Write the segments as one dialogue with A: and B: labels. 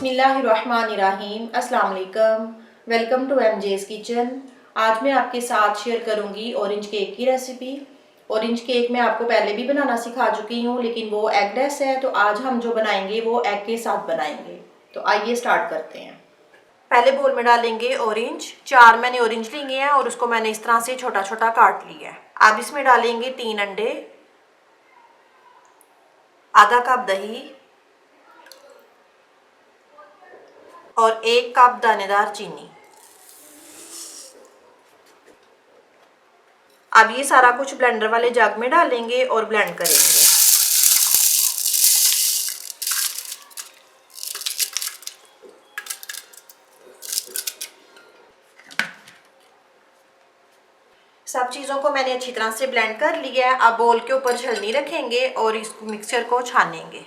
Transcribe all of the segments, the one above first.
A: बिस्मिल्लाहिर्रहमानिर्रहीम। अस्सलाम वालेकुम। Welcome to MJ's kitchen. आज मैं आपके साथ शेयर करूंगी ऑरेंज केक की रेसिपी। ऑरेंज केक मैं आपको पहले भी बनाना सिखा चुकी हूँ, लेकिन वो एगलेस है, तो आज हम जो बनाएंगे वो एग के साथ बनाएंगे। तो आइए स्टार्ट करते हैं। पहले बोल में डालेंगे ऑरेंज। 4 मैंने ऑरेंज लिए हैं और उसको मैंने इस तरह से छोटा छोटा काट लिया है। अब इसमें डालेंगे 3 अंडे, आधा कप दही और 1 कप दानेदार चीनी। अब ये सारा कुछ ब्लेंडर वाले जग में डालेंगे और ब्लेंड करेंगे। सब चीज़ों को मैंने अच्छी तरह से ब्लेंड कर लिया है। अब बोल के ऊपर छलनी रखेंगे और इस मिक्सचर को छानेंगे।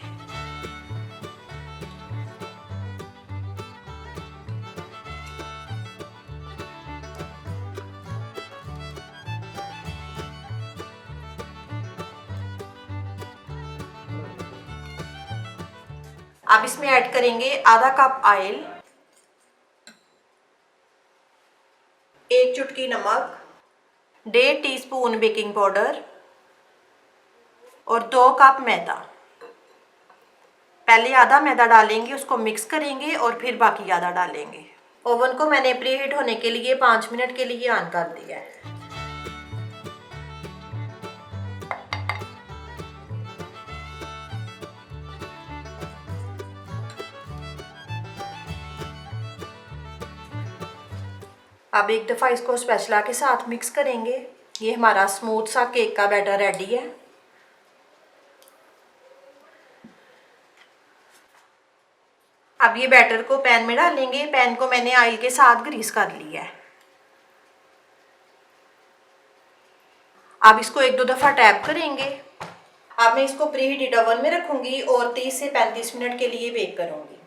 A: अब इसमें ऐड करेंगे आधा कप ऑयल, 1 चुटकी नमक, 1.5 टीस्पून बेकिंग पाउडर और 2 कप मैदा। पहले आधा मैदा डालेंगे, उसको मिक्स करेंगे और फिर बाकी आधा डालेंगे। ओवन को मैंने प्रीहीट होने के लिए 5 मिनट के लिए ऑन कर दिया है। अब एक दफ़ा इसको स्पैचुला के साथ मिक्स करेंगे। ये हमारा स्मूथ सा केक का बैटर रेडी है। अब ये बैटर को पैन में डालेंगे। पैन को मैंने ऑयल के साथ ग्रीस कर लिया है। अब इसको 1-2 दफ़ा टैप करेंगे। अब मैं इसको प्रीहीटेड ओवन में रखूँगी और 30 से 35 मिनट के लिए बेक करूँगी।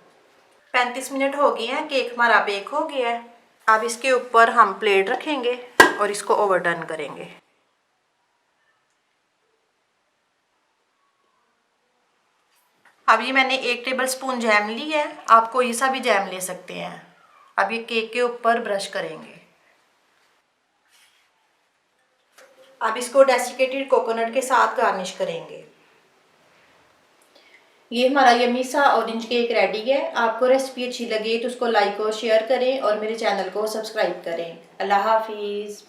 A: 35 मिनट हो गए हैं, केक हमारा बेक हो गया है। अब इसके ऊपर हम प्लेट रखेंगे और इसको ओवरटर्न करेंगे। अब ये मैंने 1 टेबल स्पून जैम ली है, आप कोई सा भी जैम ले सकते हैं। अब ये केक के ऊपर ब्रश करेंगे। अब इसको डेसिकेटेड कोकोनट के साथ गार्निश करेंगे। ये हमारा यम्मी सा ऑरेंज केक रेडी है। आपको रेसिपी अच्छी लगे तो उसको लाइक और शेयर करें और मेरे चैनल को सब्सक्राइब करें। अल्लाह हाफिज़।